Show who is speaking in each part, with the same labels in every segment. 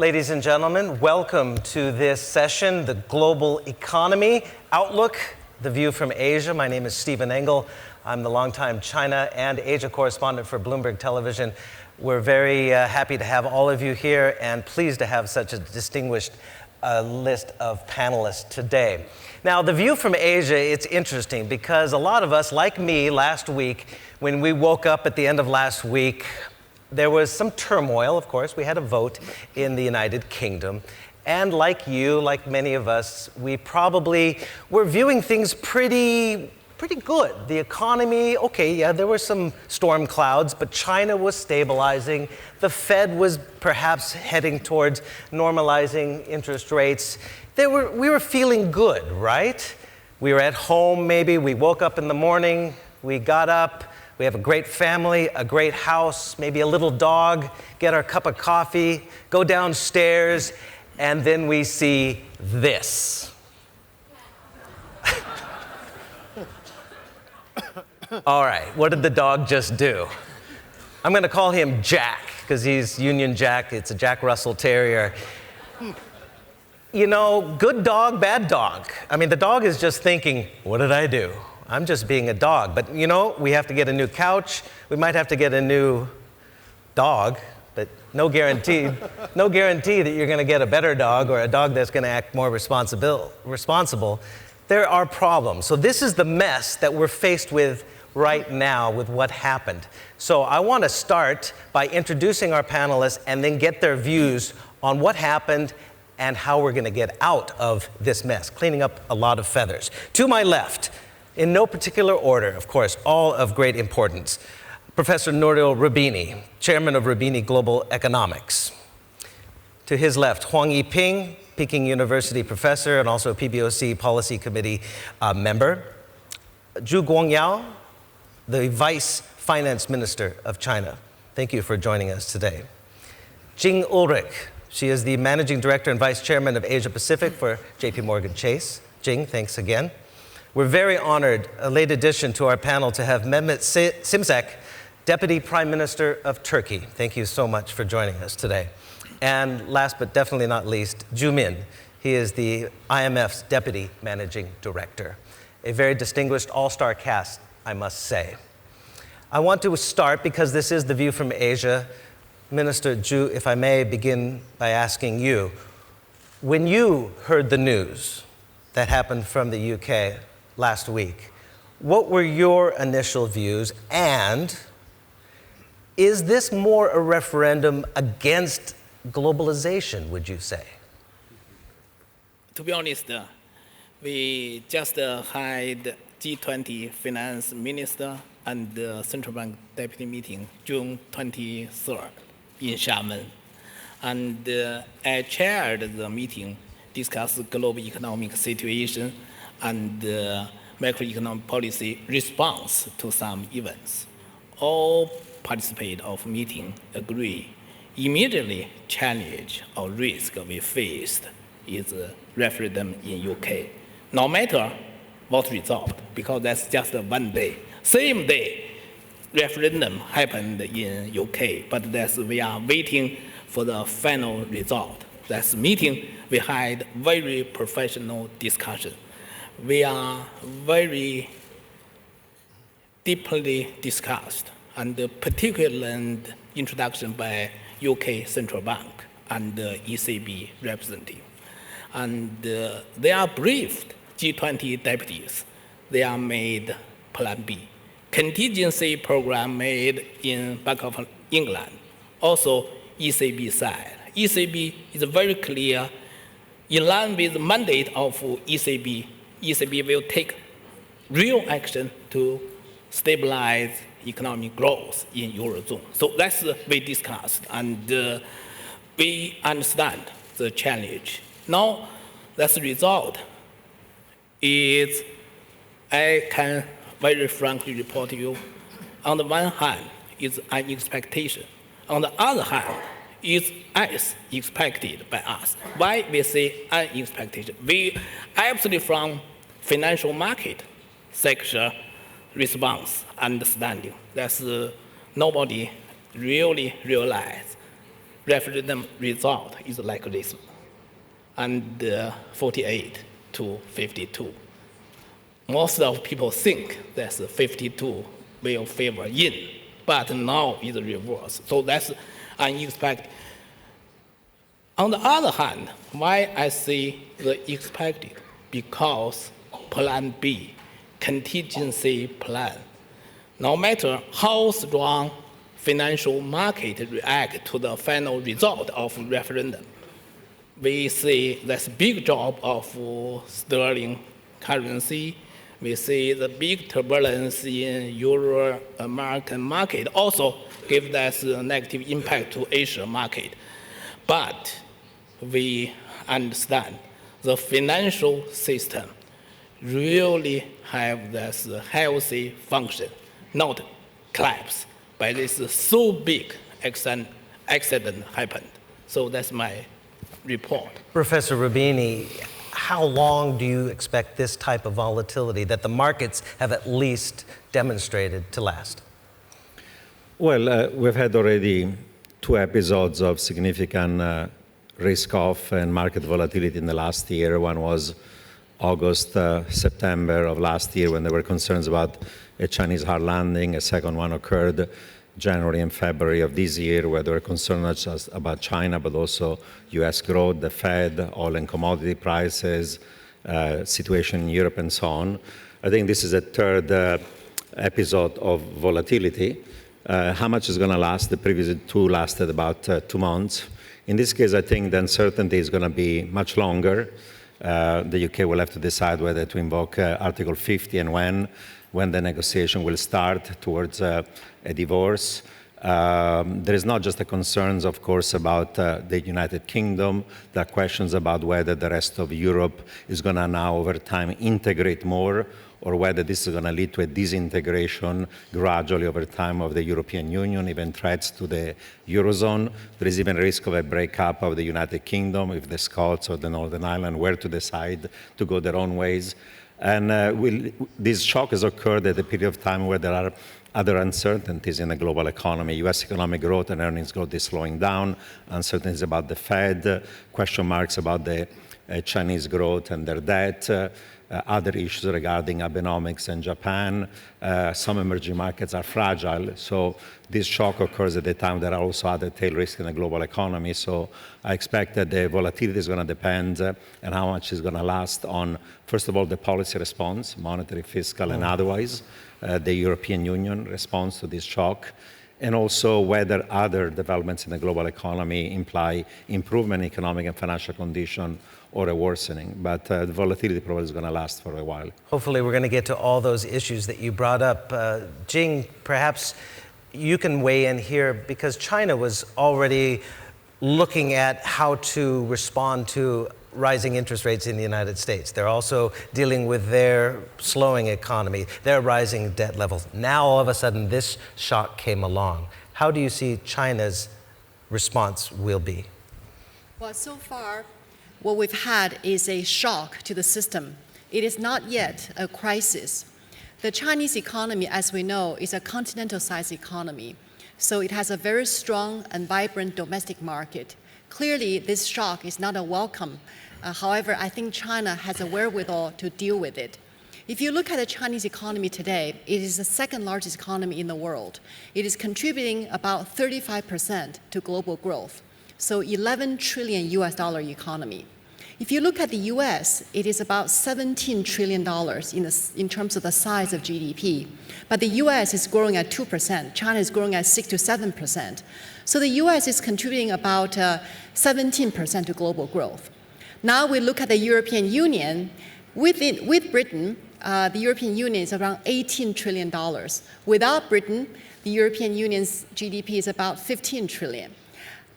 Speaker 1: Ladies and gentlemen, welcome to this session, The Global Economy Outlook, The View from Asia. My name is Stephen Engle. I'm the longtime China and Asia correspondent for Bloomberg Television. We're very happy to have all of you here and pleased to have such a distinguished list of panelists today. Now, The View from Asia, it's interesting because a lot of us, like me last week, when we woke up at the end of last week, there was some turmoil, of course. We had a vote in the United Kingdom. And like you, like many of us, we probably were viewing things pretty good. The economy, okay, yeah, there were some storm clouds, but China was stabilizing. The Fed was perhaps heading towards normalizing interest rates. We were feeling good, right? We were at home maybe, we woke up in the morning, we got up, we have a great family, a great house, maybe a little dog, get our cup of coffee, go downstairs, and then we see this. All right, what did the dog just do? I'm going to call him Jack, because he's Union Jack. It's a Jack Russell Terrier. You know, good dog, bad dog. I mean, the dog is just thinking, what did I do? I'm just being a dog. But, you know, we have to get a new couch. We might have to get a new dog, but no guarantee that you're going to get a better dog or a dog that's going to act more responsible. There are problems. So this is the mess that we're faced with right now with what happened. So I want to start by introducing our panelists and then get their views on what happened and how we're going to get out of this mess, cleaning up a lot of feathers. To my left, in no particular order, of course, all of great importance, Professor Nouriel Roubini, chairman of Roubini Global Economics. To his left, Huang Yiping, Peking University professor and also a PBOC Policy Committee member. Guangyao, the Vice Finance Minister of China. Thank you for joining us today. Jing Ulrich, she is the Managing Director and Vice Chairman of Asia Pacific for JPMorgan Chase. Jing, thanks again. We're very honored, a late addition to our panel, to have Mehmet Simsek, Deputy Prime Minister of Turkey. Thank you so much for joining us today. And last but definitely not least, Zhu Min. He is the IMF's Deputy Managing Director. A very distinguished all-star cast, I must say. I want to start, because this is The View from Asia. Minister Zhu, if I may begin by asking you, when you heard the news that happened from the UK last week, what were your initial views, and is this more a referendum against globalization, would you say?
Speaker 2: To be honest, we just had G20 finance minister and the central bank deputy meeting June 23rd in Xiamen. And I chaired the meeting, discussed global economic situation and macroeconomic policy response to some events. All participants of meeting agree immediately challenge or risk we faced is a referendum in UK. No matter what result, because that's just one day. Same day, referendum happened in UK, but we are waiting for the final result. That's meeting, we had very professional discussion. We are very deeply discussed, and particularly introduction by UK Central Bank and ECB representative. And they are briefed, G20 deputies. They are made Plan B. Contingency program made in Bank of England. Also ECB side. ECB is very clear. In line with the mandate of ECB, ECB will take real action to stabilize economic growth in Eurozone. So that's we discussed, and we understand the challenge. Now, that's the result. I can very frankly report to you, on the one hand, it's an expectation. On the other hand, it's as expected by us. Why we say an expectation? We absolutely from financial market sector response, understanding. That's nobody really realized referendum result is like this, and 48 to 52. Most of people think that 52 will favor yin, but now it's reverse. So that's unexpected. On the other hand, why I say the expected? Because plan B, contingency plan. No matter how strong financial market react to the final result of referendum, we see this big drop of sterling currency. We see the big turbulence in Euro-American market also give us a negative impact to Asia market. But we understand the financial system really have this healthy function, not collapse by this so big accident happened. So that's my report.
Speaker 1: Professor Roubini, how long do you expect this type of volatility that the markets have at least demonstrated to last?
Speaker 3: Well, we've had already 2 episodes of significant risk-off and market volatility in the last year. One was August, September of last year when there were concerns about a Chinese hard landing. A second one occurred January and February of this year, where there were concerns not just about China, but also US growth, the Fed, oil and commodity prices, situation in Europe, and so on. I think this is a third episode of volatility. How much is going to last? The previous 2 lasted about 2 months. In this case, I think the uncertainty is going to be much longer. The UK will have to decide whether to invoke Article 50 and when the negotiation will start towards a divorce. There is not just the concerns, of course, about the United Kingdom. There are questions about whether the rest of Europe is going to now, over time, integrate more, or whether this is going to lead to a disintegration gradually over time of the European Union, even threats to the Eurozone. There is even a risk of a breakup of the United Kingdom if the Scots or the Northern Ireland were to decide to go their own ways. And this shock has occurred at a period of time where there are other uncertainties in the global economy. US economic growth and earnings growth is slowing down, uncertainties about the Fed, question marks about the Chinese growth and their debt, other issues regarding Abenomics and Japan. Some emerging markets are fragile, so this shock occurs at a time there are also other tail risks in the global economy. So I expect that the volatility is going to depend and how much is going to last on, first of all, the policy response, monetary, fiscal, and otherwise, the European Union response to this shock, and also whether other developments in the global economy imply improvement in economic and financial condition or a worsening. But the volatility probably is going to last for a while.
Speaker 1: Hopefully we're going to get to all those issues that you brought up. Jing, perhaps you can weigh in here, because China was already looking at how to respond to rising interest rates in the United States. They're also dealing with their slowing economy, their rising debt levels. Now, all of a sudden, this shock came along. How do you see China's response will be?
Speaker 4: Well, so far, what we've had is a shock to the system. It is not yet a crisis. The Chinese economy, as we know, is a continental-sized economy. So it has a very strong and vibrant domestic market. Clearly, this shock is not a welcome. However, I think China has a wherewithal to deal with it. If you look at the Chinese economy today, it is the second largest economy in the world. It is contributing about 35% to global growth. So $11 trillion economy. If you look at the US, it is about $17 trillion in terms of the size of GDP. But the US is growing at 2%. China is growing at 6 to 7%. So the US is contributing about 17% to global growth. Now we look at the European Union. With Britain, the European Union is around $18 trillion. Without Britain, the European Union's GDP is about $15 trillion.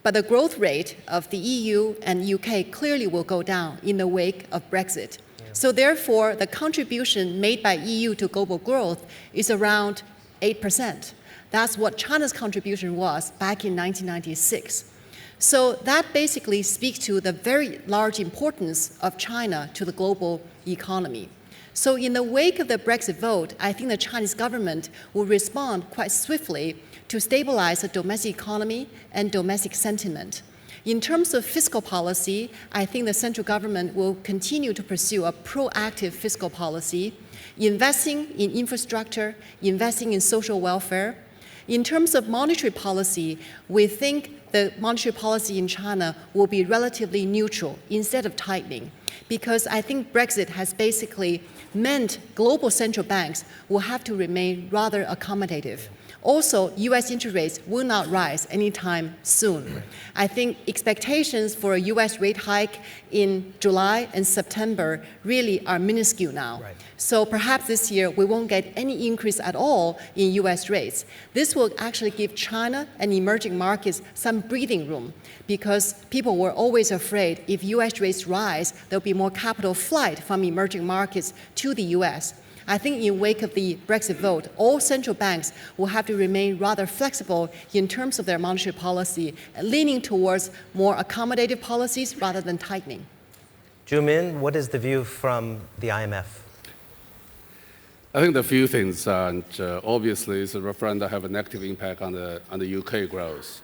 Speaker 4: But the growth rate of the EU and UK clearly will go down in the wake of Brexit. Yeah. So therefore, the contribution made by EU to global growth is around 8%. That's what China's contribution was back in 1996. So that basically speaks to the very large importance of China to the global economy. So in the wake of the Brexit vote, I think the Chinese government will respond quite swiftly to stabilize the domestic economy and domestic sentiment. In terms of fiscal policy, I think the central government will continue to pursue a proactive fiscal policy, investing in infrastructure, investing in social welfare. In terms of monetary policy, we think the monetary policy in China will be relatively neutral instead of tightening, because I think Brexit has basically meant global central banks will have to remain rather accommodative. Also, US interest rates will not rise anytime soon. I think expectations for a US rate hike in July and September really are minuscule now.
Speaker 1: Right.
Speaker 4: So perhaps this year we won't get any increase at all in US rates. This will actually give China and emerging markets some breathing room, because people were always afraid if US rates rise, there'll be more capital flight from emerging markets to the US. I think in wake of the Brexit vote, all central banks will have to remain rather flexible in terms of their monetary policy, leaning towards more accommodative policies rather than tightening.
Speaker 1: Jumin, what is the view from the IMF?
Speaker 5: I think the few things, and obviously the referendum have a negative impact on the UK growth.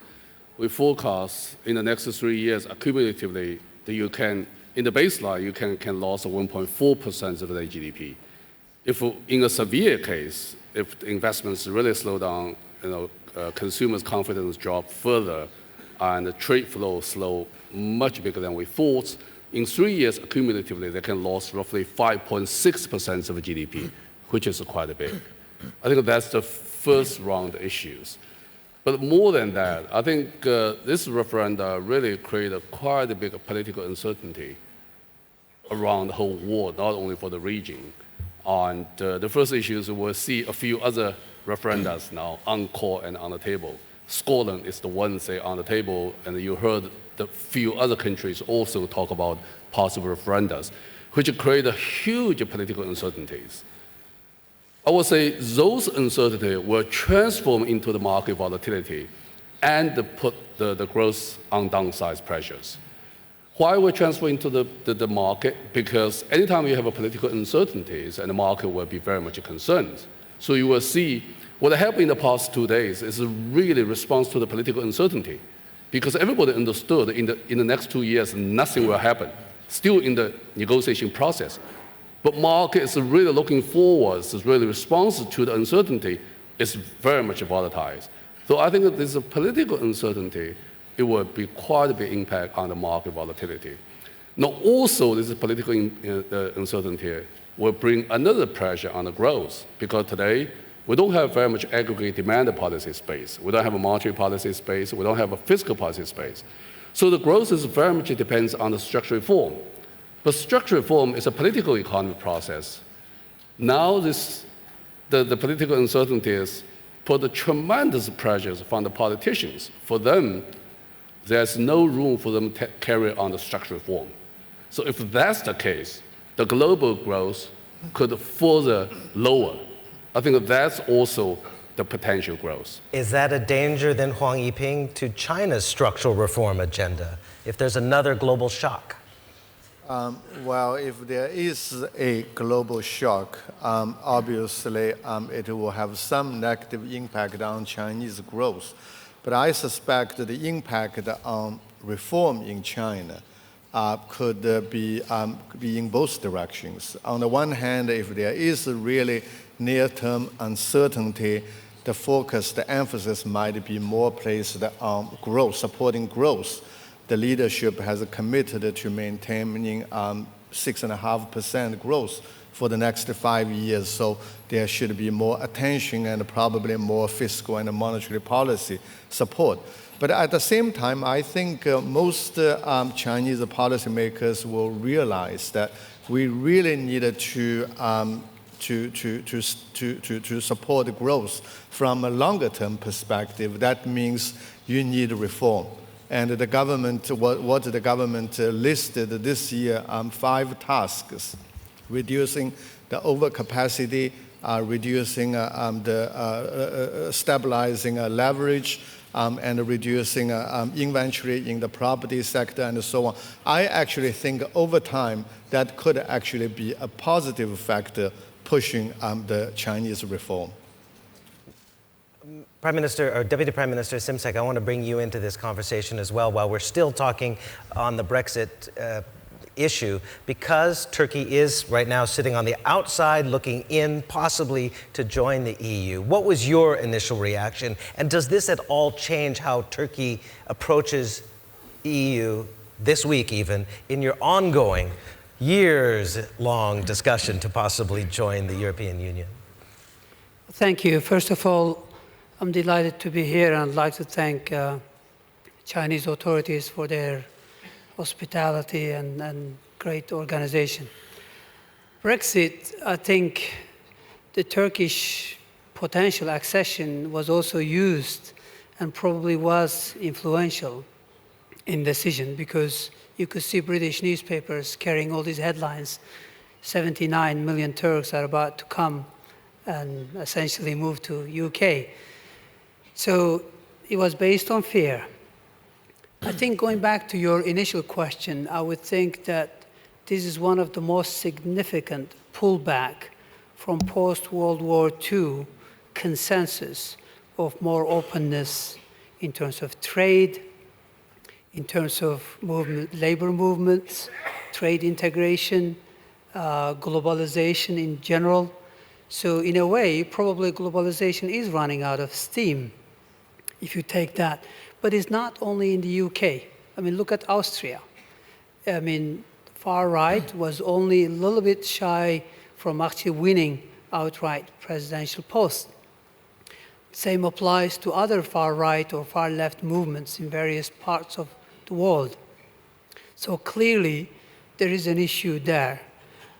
Speaker 5: We forecast in the next 3 years, accumulatively, in the baseline, you can lose 1.4% of the GDP. If in a severe case, if the investments really slow down, consumers' confidence drop further, and the trade flow slow much bigger than we thought, in 3 years, accumulatively, they can lose roughly 5.6% of GDP, which is quite big. I think that's the first round issues. But more than that, I think this referendum really created quite a big political uncertainty around the whole world, not only for the region. And the first issues, we'll see a few other referendums now on call and on the table. Scotland is the one, say, on the table, and you heard the few other countries also talk about possible referendums, which create a huge political uncertainties. I would say those uncertainties will transform into the market volatility and put the growth on downside pressures. Why we transfer into the market? Because anytime you have a political uncertainties, and the market will be very much concerned. So you will see what happened in the past 2 days is really response to the political uncertainty, because everybody understood in the next 2 years nothing will happen, still in the negotiation process. But market is really looking forward, is really response to the uncertainty is very much volatile. So I think that this political uncertainty, it will be quite a big impact on the market volatility. Now, also, this political uncertainty will bring another pressure on the growth, because today, we don't have very much aggregate demand policy space. We don't have a monetary policy space. We don't have a fiscal policy space. So the growth is very much depends on the structural reform. But structural reform is a political economy process. Now, the political uncertainties put the tremendous pressures from the politicians. For them, there's no room for them to carry on the structural reform. So if that's the case, the global growth could further lower. I think that's also the potential growth.
Speaker 1: Is that a danger then, Huang Yiping, to China's structural reform agenda if there's another global shock?
Speaker 6: Well, if there is a global shock, obviously it will have some negative impact on Chinese growth. But I suspect the impact on reform in China could be in both directions. On the one hand, if there is a really near-term uncertainty, the focus, the emphasis might be more placed on growth, supporting growth. The leadership has committed to maintaining 6.5% growth for the next 5 years. So there should be more attention and probably more fiscal and monetary policy support. But at the same time, I think most Chinese policymakers will realize that we really needed to support growth from a longer-term perspective. That means you need reform. And the government, what the government listed this year, 5 tasks: reducing the overcapacity, reducing stabilizing leverage, and reducing inventory in the property sector and so on. I actually think over time that could actually be a positive factor pushing the Chinese reform.
Speaker 1: Prime Minister, or Deputy Prime Minister Simsek, I want to bring you into this conversation as well while we're still talking on the Brexit issue, because Turkey is right now sitting on the outside looking in, possibly to join the EU. What was your initial reaction? And does this at all change how Turkey approaches EU this week even in your ongoing, years-long discussion to possibly join the European Union?
Speaker 7: Thank you. First of all, I'm delighted to be here, and I'd like to thank Chinese authorities for their hospitality and great organization. Brexit, I think the Turkish potential accession was also used and probably was influential in decision, because you could see British newspapers carrying all these headlines. 79 million Turks are about to come and essentially move to UK. So it was based on fear. I think going back to your initial question, I would think that this is one of the most significant pullback from post-World War II consensus of more openness in terms of trade, in terms of labor movements, trade integration, globalization in general. So in a way, probably globalization is running out of steam, if you take that. But it's not only in the UK. I mean, look at Austria. I mean, far right was only a little bit shy from actually winning outright presidential post. Same applies to other far right or far left movements in various parts of the world. So clearly, there is an issue there.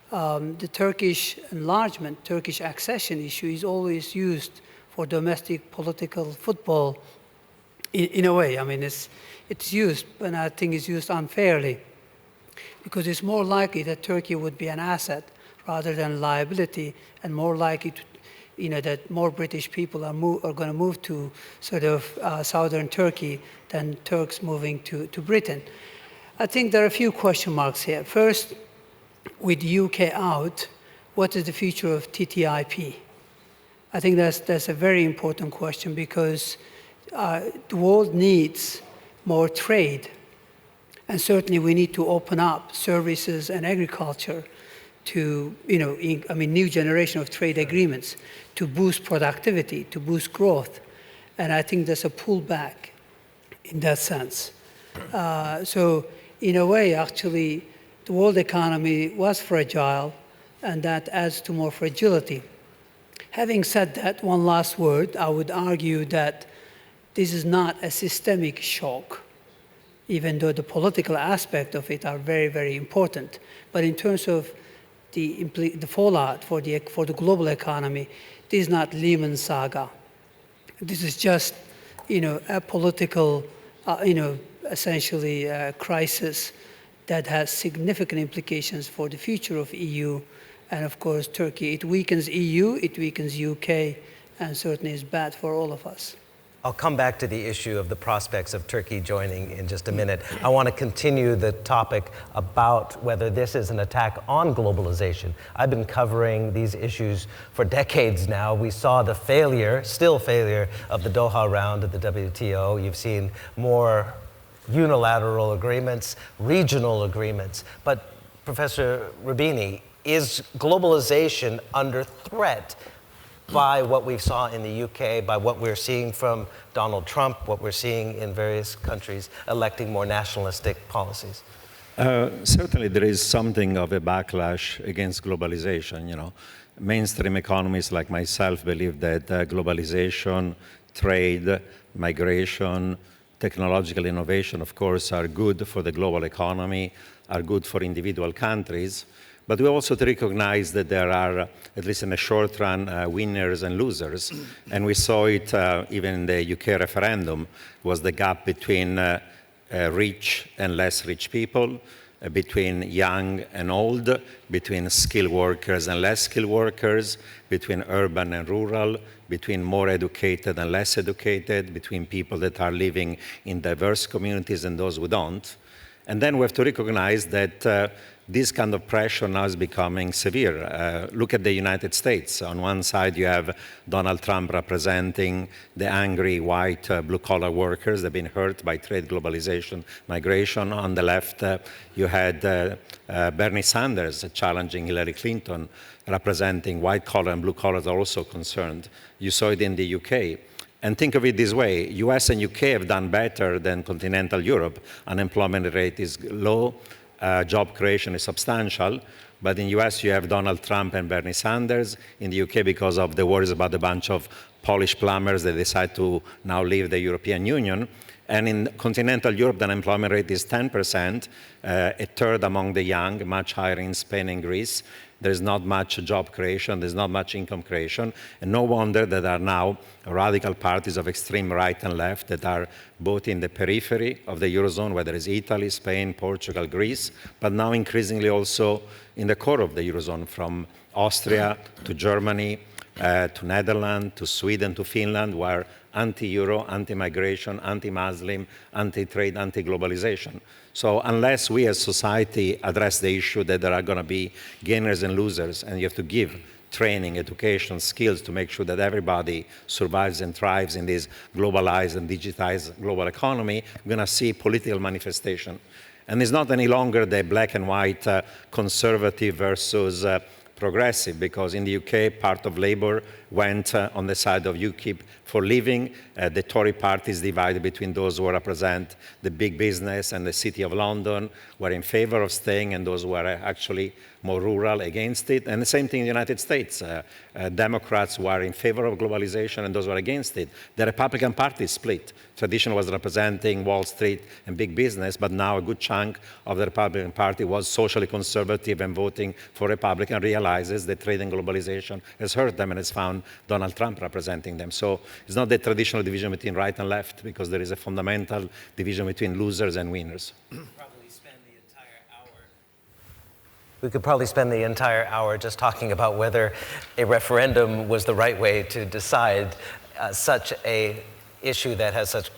Speaker 7: The Turkish enlargement, Turkish accession issue is always used for domestic political football in a way. I mean, it's used, but I think it's used unfairly, because it's more likely that Turkey would be an asset rather than a liability, and more likely to, that more British people are going to move to sort of southern Turkey than Turks moving to Britain. I think there are a few question marks here. First, with the UK out, what is the future of TTIP? I think that's a very important question, because the world needs more trade. And certainly we need to open up services and agriculture to, new generation of trade agreements to boost productivity, to boost growth. And I think there's a pullback in that sense. So in a way, actually, the world economy was fragile, and that adds to more fragility. Having said that, one last word, I would argue that this is not a systemic shock, even though the political aspect of it are very, very important. But in terms of the fallout for the global economy, this is not Lehman saga. This is just, a political, essentially crisis that has significant implications for the future of EU and, of course, Turkey. It weakens EU, it weakens UK, and certainly is bad for all of us.
Speaker 1: I'll come back to the issue of the prospects of Turkey joining in just a minute. I want to continue the topic about whether this is an attack on globalization. I've been covering these issues for decades now. We saw the still failure of the Doha round of the WTO. You've seen more unilateral agreements, regional agreements. But Professor Roubini, is globalization under threat by what we saw in the UK, by what we're seeing from Donald Trump, what we're seeing in various countries electing more nationalistic policies?
Speaker 3: Certainly there is something of a backlash against globalization. Mainstream economists like myself believe that globalization, trade, migration, technological innovation, of course, are good for the global economy, are good for individual countries. But we also recognize that there are, at least in the short run, winners and losers. And we saw it even in the UK referendum, was the gap between rich and less rich people. between young and old, between skilled workers and less skilled workers, between urban and rural, between more educated and less educated, between people that are living in diverse communities and those who don't. And then we have to recognize that this kind of pressure now is becoming severe. Look at the United States. On one side, you have Donald Trump representing the angry white blue-collar workers that have been hurt by trade, globalization, migration. On the left, you had Bernie Sanders challenging Hillary Clinton, representing white-collar and blue-collar are also concerned. You saw it in the UK. And think of it this way, US and UK have done better than continental Europe. Unemployment rate is low, job creation is substantial, but in US you have Donald Trump and Bernie Sanders. In the UK, because of the worries about a bunch of Polish plumbers, they decide to now leave the European Union. And in continental Europe, the unemployment rate is 10%, a third among the young, much higher in Spain and Greece. There's not much job creation, there's not much income creation, and no wonder that there are now radical parties of extreme right and left that are both in the periphery of the Eurozone, whether it's Italy, Spain, Portugal, Greece, but now increasingly also in the core of the Eurozone, from Austria to Germany, to Netherlands, to Sweden, to Finland, where anti-Euro, anti-migration, anti-Muslim, anti-trade, anti-globalization. So unless we as society address the issue that there are going to be gainers and losers, and you have to give training, education, skills to make sure that everybody survives and thrives in this globalized and digitized global economy, we're going to see political manifestation. And it's not any longer the black and white conservative versus progressive, because in the UK, part of Labour went on the side of UKIP for leaving. The Tory party is divided between those who represent the big business and the City of London, who are in favor of staying, and those who are actually more rural against it. And the same thing in the United States. Democrats who are in favor of globalization and those who are against it. The Republican Party is split. Tradition was representing Wall Street and big business, but now a good chunk of the Republican Party was socially conservative and voting for Republican, realizes that trade and globalization has hurt them and has found Donald Trump representing them. So it's not the traditional division between right and left, because there is a fundamental division between losers and winners.
Speaker 1: We could probably spend the entire hour just talking about whether a referendum was the right way to decide such a issue that has such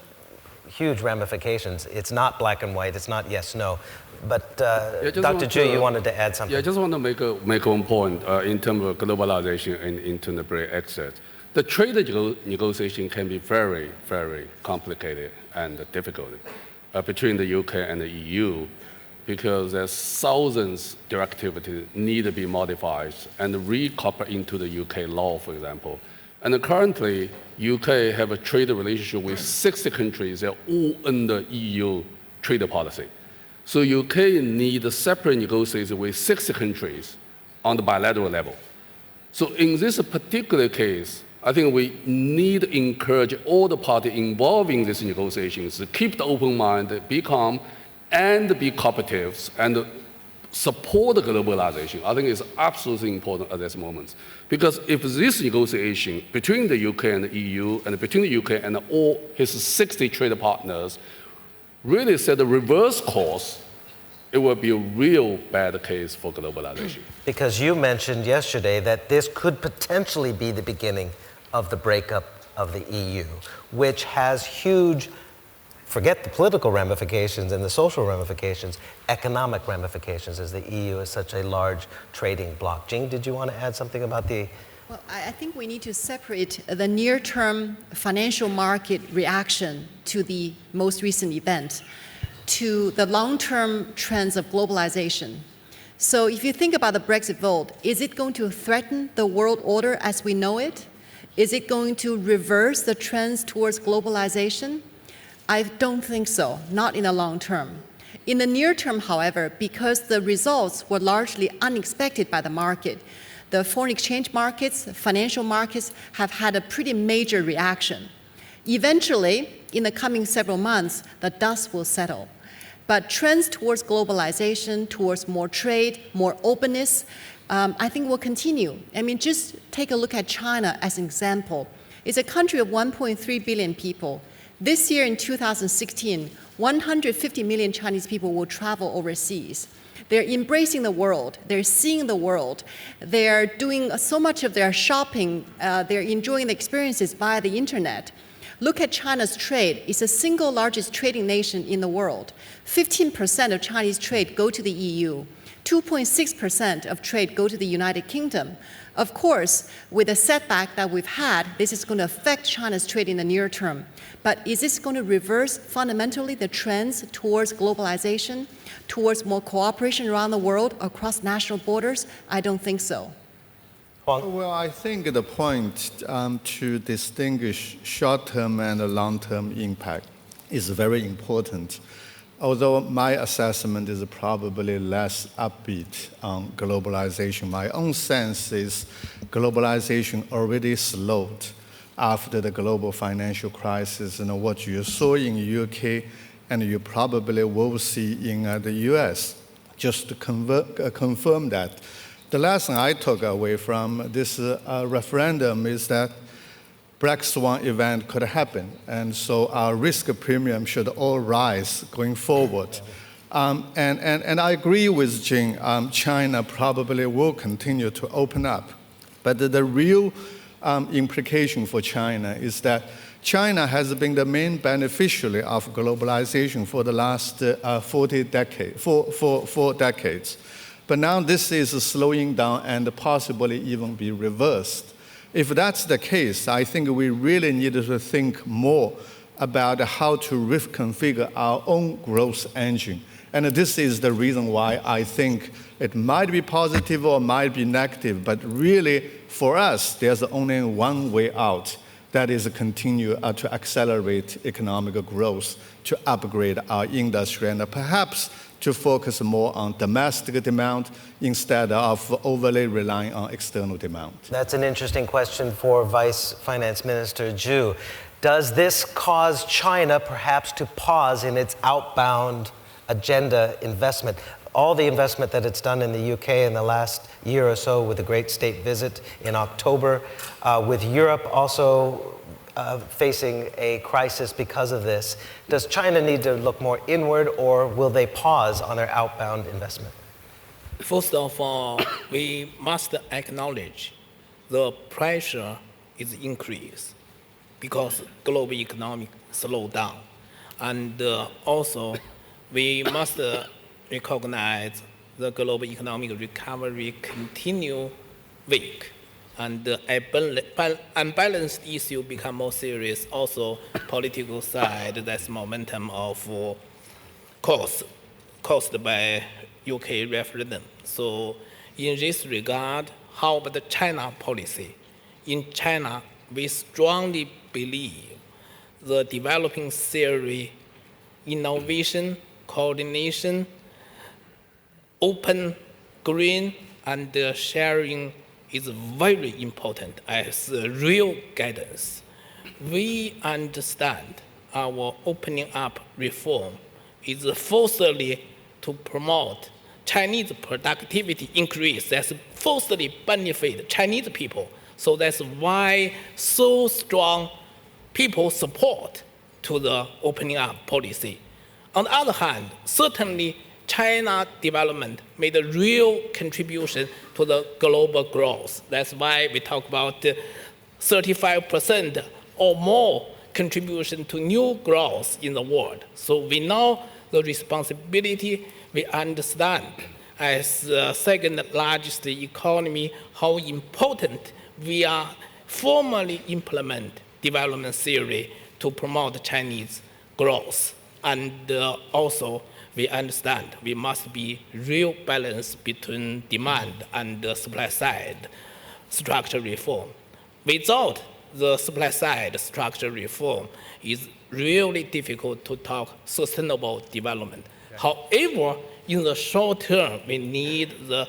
Speaker 1: huge ramifications. It's not black and white. It's not yes, no. But Dr. Zhu, you wanted to add something.
Speaker 5: Yeah, I just want to make one point in terms of globalization and into the Brexit. The trade negotiation can be very, very complicated and difficult between the UK and the EU, because there's thousands of directives need to be modified and recoppled into the UK law, for example. And currently, UK have a trade relationship with 60 countries that are all under EU trade policy. So UK need a separate negotiation with 60 countries on the bilateral level. So in this particular case, I think we need to encourage all the parties involved in these negotiations to keep the open mind, be calm, and be cooperative and support the globalization. I think it's absolutely important at this moment. Because if this negotiation between the UK and the EU, and between the UK and all his 60 trade partners, really set a reverse course, it will be a real bad case for globalization.
Speaker 1: Because you mentioned yesterday that this could potentially be the beginning of the breakup of the EU, which has huge, forget the political ramifications and the social ramifications, economic ramifications, as the EU is such a large trading bloc. Jing, did you want to add something about the...
Speaker 4: Well, I think we need to separate the near-term financial market reaction to the most recent event to the long-term trends of globalization. So if you think about the Brexit vote, is it going to threaten the world order as we know it? Is it going to reverse the trends towards globalization? I don't think so, not in the long term. In the near term, however, because the results were largely unexpected by the market, the foreign exchange markets, financial markets have had a pretty major reaction. Eventually, in the coming several months, the dust will settle. But trends towards globalization, towards more trade, more openness, I think will continue. I mean, just take a look at China as an example. It's a country of 1.3 billion people. This year in 2016, 150 million Chinese people will travel overseas. They're embracing the world. They're seeing the world. They're doing so much of their shopping. They're enjoying the experiences via the internet. Look at China's trade. It's the single largest trading nation in the world. 15% of Chinese trade go to the EU. 2.6% of trade go to the United Kingdom. Of course, with the setback that we've had, this is going to affect China's trade in the near term. But is this going to reverse fundamentally the trends towards globalization, towards more cooperation around the world across national borders? I don't think so.
Speaker 1: Huang?
Speaker 6: Well, I think the point to distinguish short-term and long-term impact is very important. Although my assessment is probably less upbeat on globalization, my own sense is globalization already slowed after the global financial crisis. And what you saw in the UK and you probably will see in the US, just to confirm that. The lesson I took away from this referendum is that black swan event could happen, and so our risk premium should all rise going forward. And I agree with Jing, China probably will continue to open up, but the real implication for China is that China has been the main beneficiary of globalization for the last 4 decades. But now this is slowing down and possibly even be reversed. If that's the case, I think we really need to think more about how to reconfigure our own growth engine. And this is the reason why I think it might be positive or might be negative, but really for us, there's only one way out. That is continue to accelerate economic growth, to upgrade our industry, and perhaps to focus more on domestic demand instead of overly relying on external demand.
Speaker 1: That's an interesting question for Vice Finance Minister Zhu. Does this cause China perhaps to pause in its outbound agenda investment? All the investment that it's done in the UK in the last year or so with the Great State Visit in October, with Europe also facing a crisis because of this. Does China need to look more inward, or will they pause on their outbound investment?
Speaker 2: First of all, we must acknowledge the pressure is increased because global economic slowdown. And also, we must recognize the global economic recovery continue weak. And the unbalanced issue become more serious. Also, political side, that's momentum of caused by UK referendum. So in this regard, how about the China policy? In China, we strongly believe the developing theory, innovation, coordination, open, green, and sharing is very important as real guidance. We understand our opening up reform is firstly to promote Chinese productivity increase. That's firstly benefit Chinese people. So that's why so strong people support to the opening up policy. On the other hand, certainly China development made a real contribution to the global growth. That's why we talk about 35% or more contribution to new growth in the world. So we know the responsibility, we understand as the second largest economy how important we are formally implement development theory to promote Chinese growth. And also, we understand we must be real balance between demand and the supply side structure reform. Without the supply side structure reform, it's really difficult to talk sustainable development. However, in the short term, we need the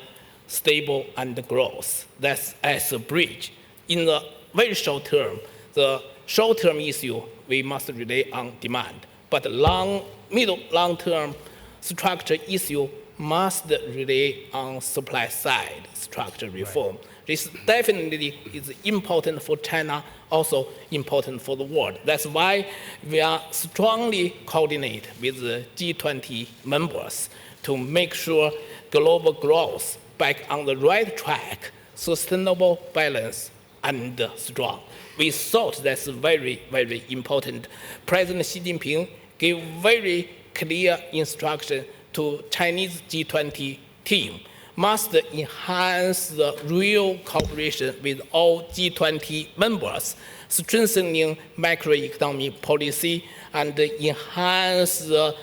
Speaker 2: stable and
Speaker 8: growth. That's as a bridge. In the very short term, the short-term issue, we must rely on demand. But middle, long-term structure issue must rely on supply side structure reform. This definitely is important for China, also important for the world. That's why we are strongly coordinate with the G20 members to make sure global growth back on the right track, sustainable, balance, and strong. We thought that's very, very important. President Xi Jinping gave very clear instruction to Chinese G20 team must enhance the real cooperation with all G20 members, strengthening macroeconomic policy and enhance the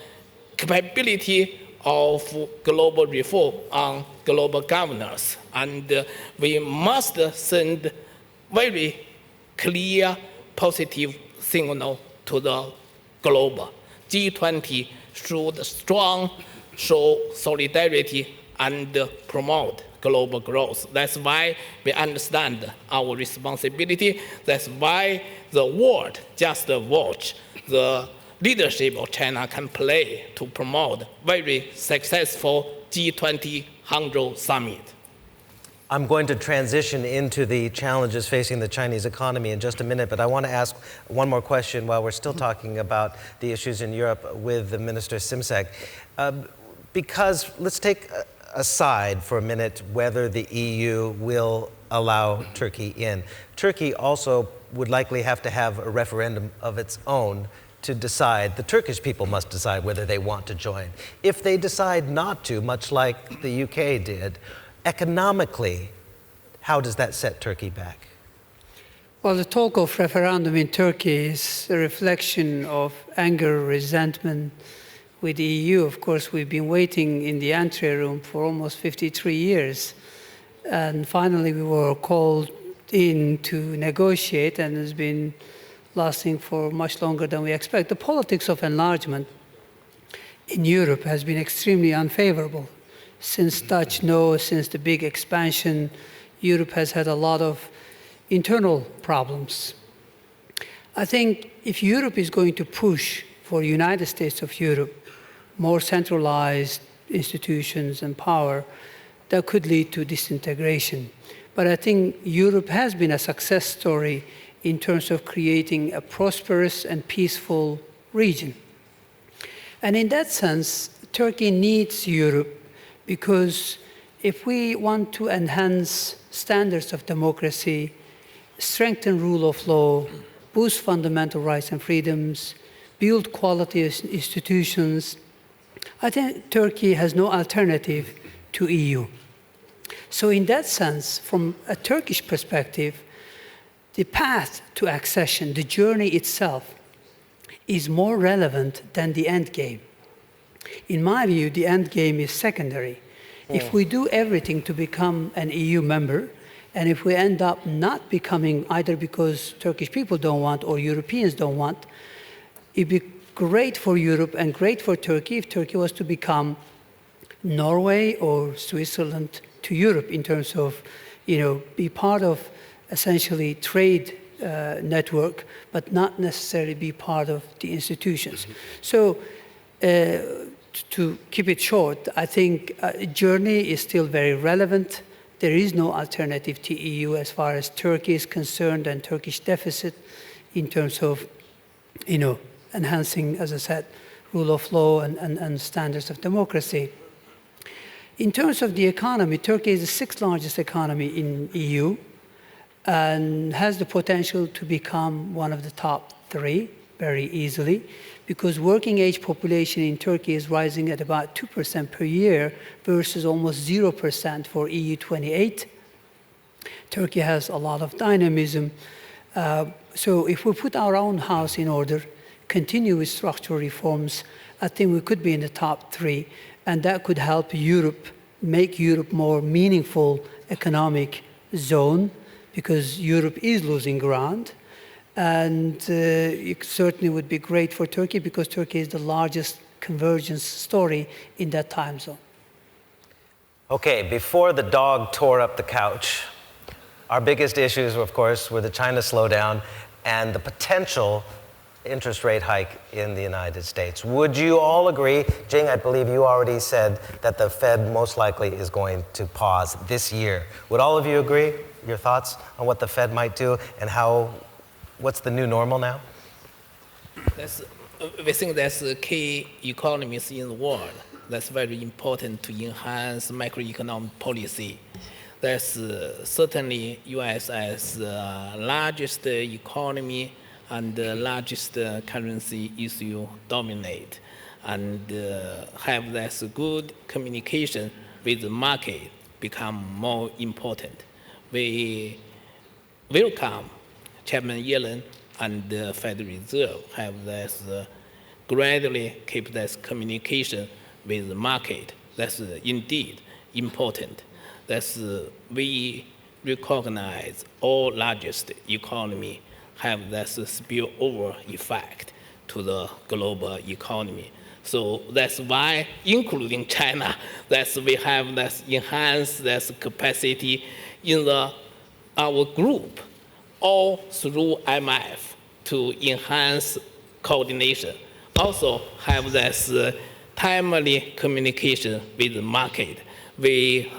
Speaker 8: capability of global reform on global governance. And we must send very clear positive signal to the global. G20 should show solidarity and promote global growth. That's why we understand our responsibility. That's why the world just watch the leadership of China can play to promote very successful G20 Hangzhou summit.
Speaker 1: I'm going to transition into the challenges facing the Chinese economy in just a minute, but I want to ask one more question while we're still talking about the issues in Europe with the Minister Simsek. Because let's take aside for a minute whether the EU will allow Turkey in. Turkey also would likely have to have a referendum of its own to decide. The Turkish people must decide whether they want to join. If they decide not to, much like the UK did, economically, how does that set Turkey back?
Speaker 7: Well, the talk of referendum in Turkey is a reflection of anger, resentment with the EU. Of course, we've been waiting in the entry room for almost 53 years. And finally, we were called in to negotiate, and it's been lasting for much longer than we expect. The politics of enlargement in Europe has been extremely unfavorable. Since Dutch no, since the big expansion, Europe has had a lot of internal problems. I think if Europe is going to push for United States of Europe, more centralized institutions and power, that could lead to disintegration. But I think Europe has been a success story in terms of creating a prosperous and peaceful region. And in that sense, Turkey needs Europe, because if we want to enhance standards of democracy, strengthen rule of law, boost fundamental rights and freedoms, build quality institutions, I think Turkey has no alternative to EU. So in that sense, from a Turkish perspective, the path to accession, the journey itself, is more relevant than the end game. In my view, the end game is secondary. If we do everything to become an EU member, and if we end up not becoming, either because Turkish people don't want or Europeans don't want, it'd be great for Europe and great for Turkey if Turkey was to become Norway or Switzerland to Europe in terms of, be part of essentially trade network, but not necessarily be part of the institutions. So to keep it short, I think journey is still very relevant. There is no alternative to EU as far as Turkey is concerned and Turkish deficit in terms of, enhancing, as I said, rule of law and standards of democracy. In terms of the economy, Turkey is the sixth largest economy in EU and has the potential to become one of the top three very easily, because working age population in Turkey is rising at about 2% per year versus almost 0% for EU 28. Turkey has a lot of dynamism. So if we put our own house in order, continue with structural reforms, I think we could be in the top three, and that could help Europe, make Europe more meaningful economic zone, because Europe is losing ground. And it certainly would be great for Turkey, because Turkey is the largest convergence story in that time zone.
Speaker 1: Okay, before the dog tore up the couch, our biggest issues, of course, were the China slowdown and the potential interest rate hike in the United States. Would you all agree? Jing, I believe you already said that the Fed most likely is going to pause this year. Would all of you agree? your thoughts on what the Fed might do and what's the new normal now?
Speaker 2: We think that's the key economies in the world. That's very important to enhance macroeconomic policy. That's certainly U.S. as the largest economy and the largest currency issue dominate, and have this good communication with the market become more important. We welcome Chairman Yellen and the Federal Reserve have this gradually keep this communication with the market. That's indeed important. That's we recognize all largest economy have this spillover effect to the global economy. So that's why, including China, that's we have this enhanced this capacity in our group, all through IMF to enhance coordination. Also have this timely communication with the market. We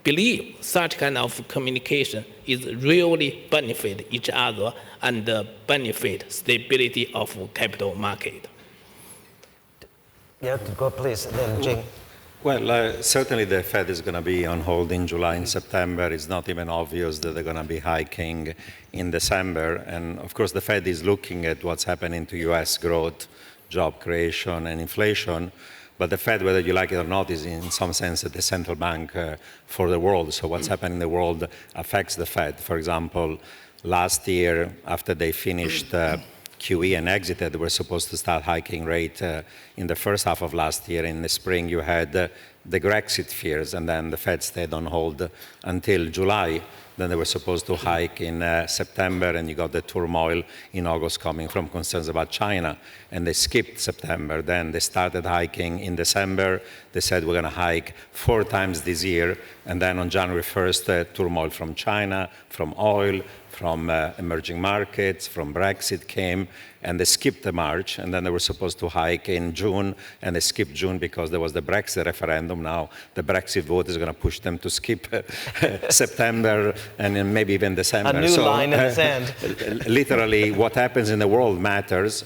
Speaker 2: believe such kind of communication is really benefit each other and benefit stability of capital market.
Speaker 1: Yeah, go please, and then Jing.
Speaker 3: Well, certainly the Fed is going to be on hold in July and September. It's not even obvious that they're going to be hiking in December. And of course, the Fed is looking at what's happening to US growth, job creation, and inflation. But the Fed, whether you like it or not, is in some sense the central bank for the world. So what's happening in the world affects the Fed. For example, last year, after they finished QE and exited, they were supposed to start hiking rate in the first half of last year. In the spring, you had the Brexit fears, and then the Fed stayed on hold until July. Then they were supposed to hike in September, and you got the turmoil in August coming from concerns about China. And they skipped September. Then they started hiking in December. They said, we're going to hike 4 times this year. And then on January 1st, turmoil from China, from oil, from emerging markets, from Brexit came, and they skipped the March, and then they were supposed to hike in June, and they skipped June because there was the Brexit referendum. Now the Brexit vote is going to push them to skip September and then maybe even December.
Speaker 1: A new line in the sand.
Speaker 3: Literally, what happens in the world matters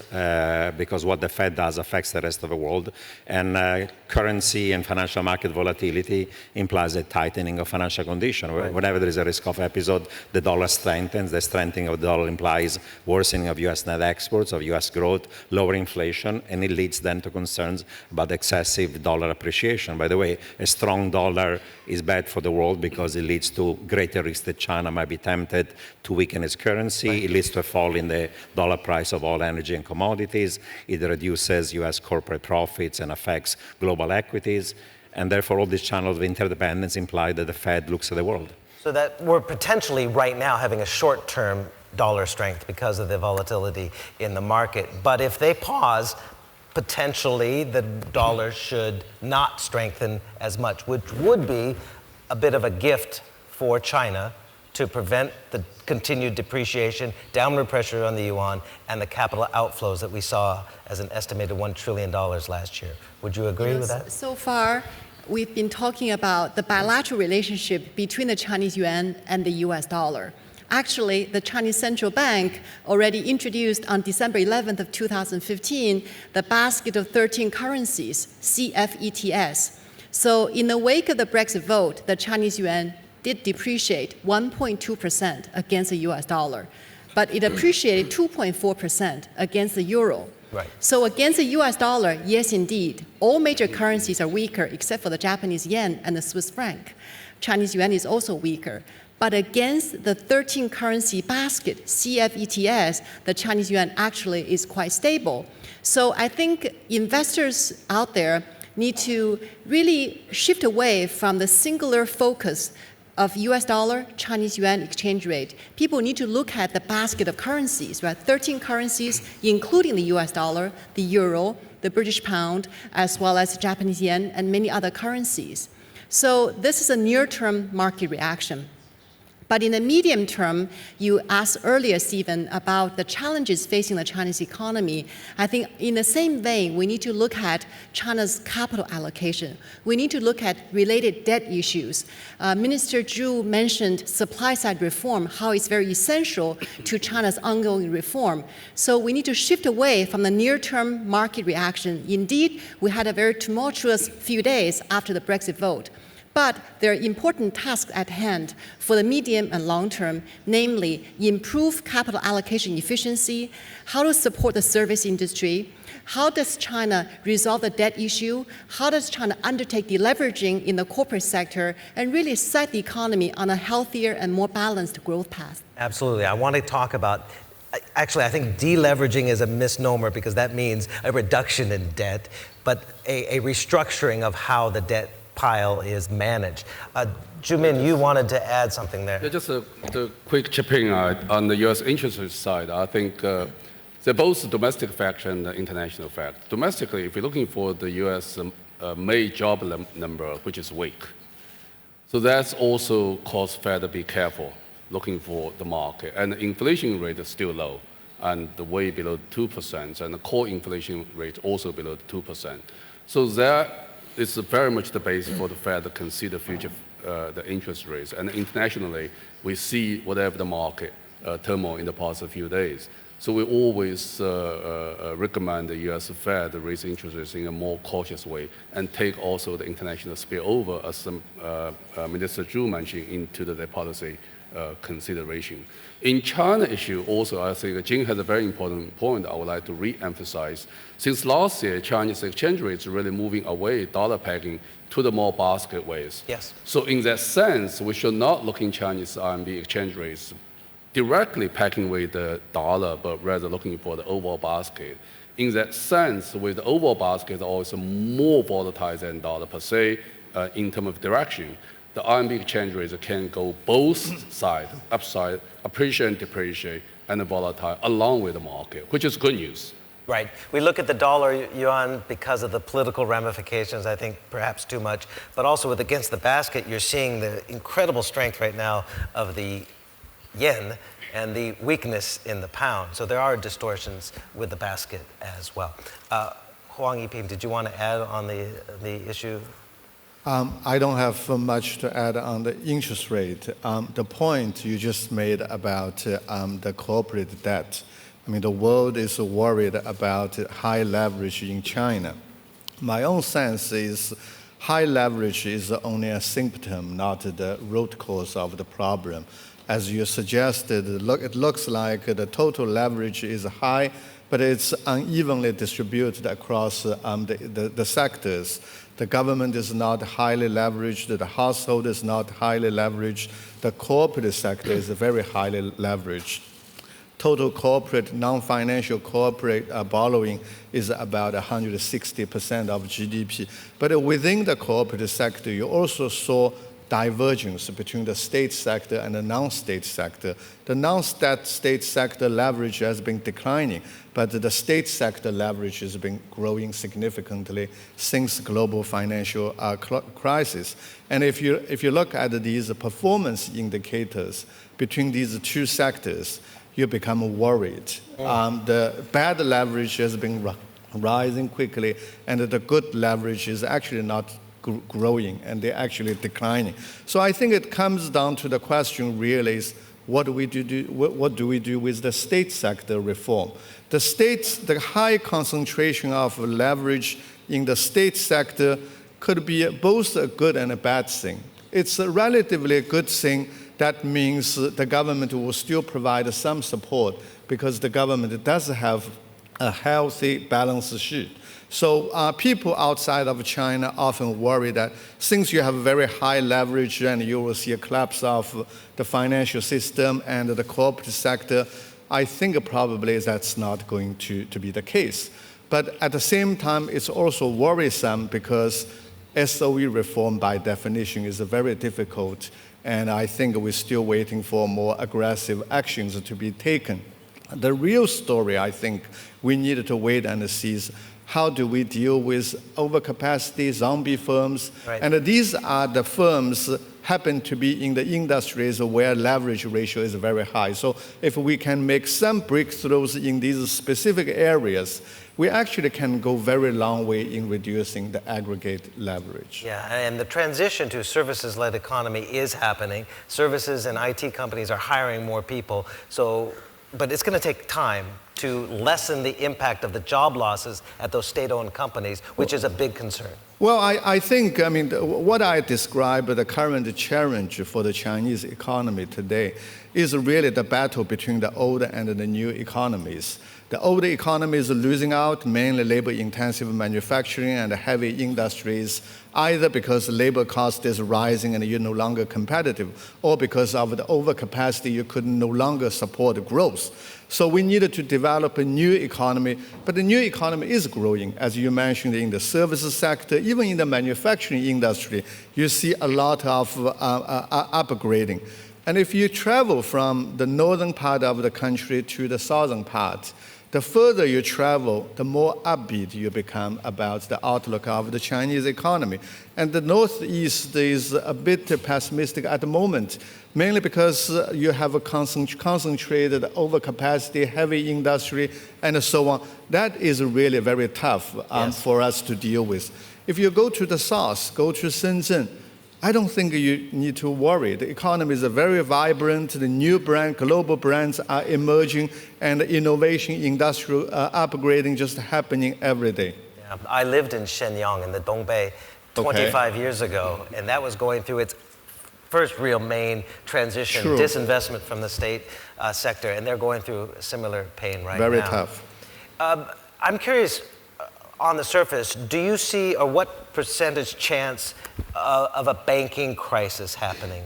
Speaker 3: because what the Fed does affects the rest of the world, and currency and financial market volatility implies a tightening of financial condition. Right. Whenever there is a risk-off episode, the dollar strengthens. The strengthening of the dollar implies worsening of U.S. net exports, of U.S. growth, lower inflation, and it leads then to concerns about excessive dollar appreciation. By the way, a strong dollar is bad for the world because it leads to greater risk that China might be tempted to weaken its currency. Right. It leads to a fall in the dollar price of all energy and commodities. It reduces U.S. corporate profits and affects global equities. And therefore, all these channels of interdependence imply that the Fed looks at the world.
Speaker 1: So that we're potentially right now having a short-term dollar strength because of the volatility in the market. But if they pause, potentially the dollar should not strengthen as much, which would be a bit of a gift for China to prevent the continued depreciation, downward pressure on the yuan, and the capital outflows that we saw as an estimated $1 trillion last year. Would you agree with that?
Speaker 4: So far, we've been talking about the bilateral relationship between the Chinese yuan and the US dollar. Actually, the Chinese Central Bank already introduced on December 11th of 2015 the basket of 13 currencies, CFETS. So in the wake of the Brexit vote, the Chinese yuan did depreciate 1.2% against the US dollar, but it appreciated 2.4% against the euro.
Speaker 1: Right.
Speaker 4: So against the US dollar, yes, indeed, all major currencies are weaker except for the Japanese yen and the Swiss franc. Chinese yuan is also weaker. But against the 13 currency basket, CFETS, the Chinese yuan actually is quite stable. So I think investors out there need to really shift away from the singular focus of US dollar, Chinese yuan exchange rate. People need to look at the basket of currencies, right? 13 currencies, including the US dollar, the euro, the British pound, as well as the Japanese yen and many other currencies. So this is a near-term market reaction. But in the medium term, you asked earlier, Stephen, about the challenges facing the Chinese economy. I think in the same vein, we need to look at China's capital allocation. We need to look at related debt issues. Minister Zhu mentioned supply-side reform, how it's very essential to China's ongoing reform. So we need to shift away from the near-term market reaction. Indeed, we had a very tumultuous few days after the Brexit vote. But there are important tasks at hand for the medium and long term, namely improve capital allocation efficiency, how to support the service industry, how does China resolve the debt issue, how does China undertake deleveraging in the corporate sector, and really set the economy on a healthier and more balanced growth path.
Speaker 1: Absolutely. I want to talk about, actually, I think deleveraging is a misnomer because that means a reduction in debt, but a restructuring of how the debt pile is managed. Zhumin, you wanted to add something there.
Speaker 5: Yeah, just a quick chipping on the U.S. interest rate side. I think they're both domestic factor and international factor. Domestically, if you're looking for the U.S. May job number, which is weak, so that's also caused Fed to be careful looking for the market. And the inflation rate is still low and way below 2%, and the core inflation rate also below 2%. So that is very much the basis for the Fed to consider future the interest rates. And internationally, we see whatever the market turmoil in the past few days. So we always recommend the U.S. Fed to raise interest rates in a more cautious way and take also the international spillover, as Minister Zhu mentioned, into the policy consideration. In China issue also, I think Jing has a very important point I would like to re-emphasize. Since last year, Chinese exchange rates are really moving away, dollar pegging, to the more basket ways.
Speaker 1: Yes.
Speaker 5: So in that sense, we should not look in Chinese RMB exchange rates directly packing with the dollar, but rather looking for the overall basket. In that sense, with the overall basket always more volatile than dollar per se in terms of direction, the RMB exchange rates can go both sides, upside, appreciate and depreciate, and volatile along with the market, which is good news.
Speaker 1: Right. We look at the dollar yuan because of the political ramifications, I think perhaps too much, but also with against the basket, you're seeing the incredible strength right now of the yen and the weakness in the pound. So there are distortions with the basket as well. Huang, Yiping, did you want to add on the issue?
Speaker 6: I don't have much to add on the interest rate. The point you just made about the corporate debt, I mean, the world is worried about high leverage in China. My own sense is high leverage is only a symptom, not the root cause of the problem. As you suggested, it looks like the total leverage is high, but it's unevenly distributed across the sectors. The government is not highly leveraged, the household is not highly leveraged, the corporate sector is very highly leveraged. Total corporate, non-financial corporate borrowing is about 160% of GDP. But within the corporate sector, you also saw divergence between the state sector and the non-state sector. The non-state sector leverage has been declining, but the state sector leverage has been growing significantly since global financial crisis. And if you look at these performance indicators between these two sectors, you become worried. The bad leverage has been rising quickly, and the good leverage is actually not growing, and they're actually declining. So I think it comes down to the question really is, what do we do with the state sector reform? The high concentration of leverage in the state sector could be both a good and a bad thing. It's a relatively good thing. That means the government will still provide some support because the government does have a healthy balance sheet. So people outside of China often worry that since you have very high leverage and you will see a collapse of the financial system and the corporate sector, I think probably that's not going to be the case. But at the same time, it's also worrisome because SOE reform by definition is very difficult, and I think we're still waiting for more aggressive actions to be taken. The real story, I think, we need to wait and see how do we deal with overcapacity, zombie firms,
Speaker 1: Right.
Speaker 6: and these are the firms happen to be in the industries where leverage ratio is very high. So if we can make some breakthroughs in these specific areas, we actually can go very long way in reducing the aggregate leverage.
Speaker 1: Yeah, and the transition to services-led economy is happening. Services and IT companies are hiring more people, but it's going to take time to lessen the impact of the job losses at those state-owned companies, which is a big concern.
Speaker 6: Well, I think, what I describe the current challenge for the Chinese economy today is really the battle between the old and the new economies. The old economy is losing out, mainly labor-intensive manufacturing and heavy industries, either because labor cost is rising and you're no longer competitive, or because of the overcapacity, you could no longer support growth. So we needed to develop a new economy, but the new economy is growing, as you mentioned, in the services sector, even in the manufacturing industry, you see a lot of upgrading. And if you travel from the northern part of the country to the southern part, the further you travel, the more upbeat you become about the outlook of the Chinese economy. And the Northeast is a bit pessimistic at the moment, mainly because you have a concentrated overcapacity, heavy industry, and so on. That is really very tough for us to deal with. If you go to the south, go to Shenzhen, I don't think you need to worry. The economy is very vibrant. The new global brands are emerging, and innovation, industrial upgrading just happening every day.
Speaker 1: Yeah, I lived in Shenyang in the Dongbei 25 years ago, and that was going through its first real main transition, disinvestment from the state sector, and they're going through similar pain right now.
Speaker 6: Very tough.
Speaker 1: I'm curious, on the surface, do you see, or what percentage chance of a banking crisis happening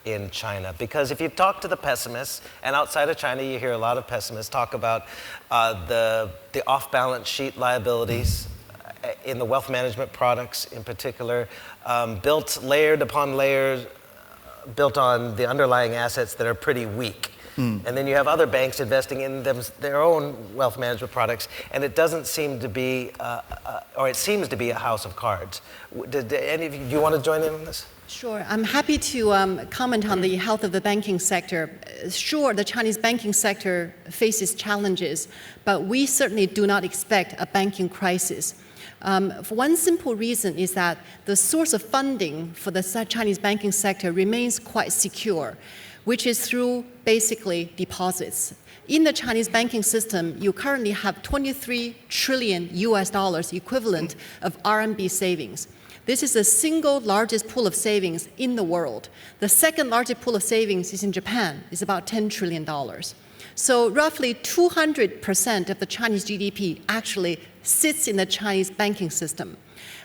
Speaker 1: in China? Because if you talk to the pessimists, and outside of China you hear a lot of pessimists talk about the off-balance sheet liabilities in the wealth management products in particular, built layered upon layers, built on the underlying assets that are pretty weak. And then you have other banks investing in their own wealth management products, and it doesn't seem to be, or it seems to be a house of cards. Did any of you, do you want to join in on this?
Speaker 4: Sure. I'm happy to comment on the health of the banking sector. Sure, the Chinese banking sector faces challenges, but we certainly do not expect a banking crisis. For one simple reason is that the source of funding for the Chinese banking sector remains quite secure, which is through basically deposits. In the Chinese banking system, you currently have 23 trillion US dollars equivalent of RMB savings. This is the single largest pool of savings in the world. The second largest pool of savings is in Japan, it's about $10 trillion. So roughly 200% of the Chinese GDP actually sits in the Chinese banking system.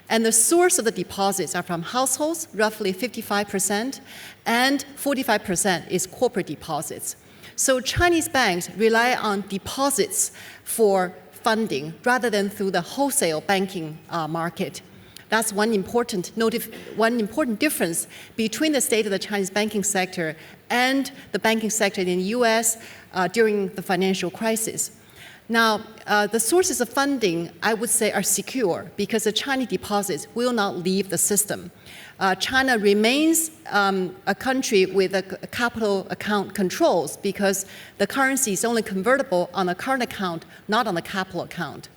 Speaker 4: And the source of the deposits are from households, roughly 55%, and 45% is corporate deposits. So Chinese banks rely on deposits for funding rather than through the wholesale banking market. That's one important difference between the state of the Chinese banking sector and the banking sector in the US during the financial crisis. Now, the sources of funding, I would say, are secure because the Chinese deposits will not leave the system. China remains a country with a capital account controls because the currency is only convertible on a current account, not on the capital account.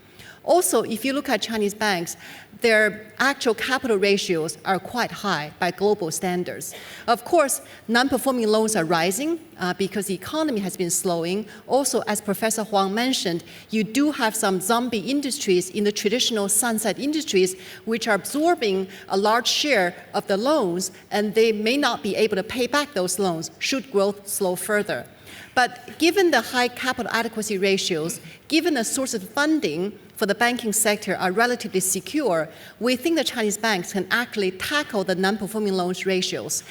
Speaker 4: Also, if you look at Chinese banks, their actual capital ratios are quite high by global standards. Of course, non-performing loans are rising because the economy has been slowing. Also, as Professor Huang mentioned, you do have some zombie industries in the traditional sunset industries which are absorbing a large share of the loans, and they may not be able to pay back those loans should growth slow further. But given the high capital adequacy ratios, given the source of funding for the banking sector are relatively secure, we think the Chinese banks can actually tackle the non-performing loans ratios.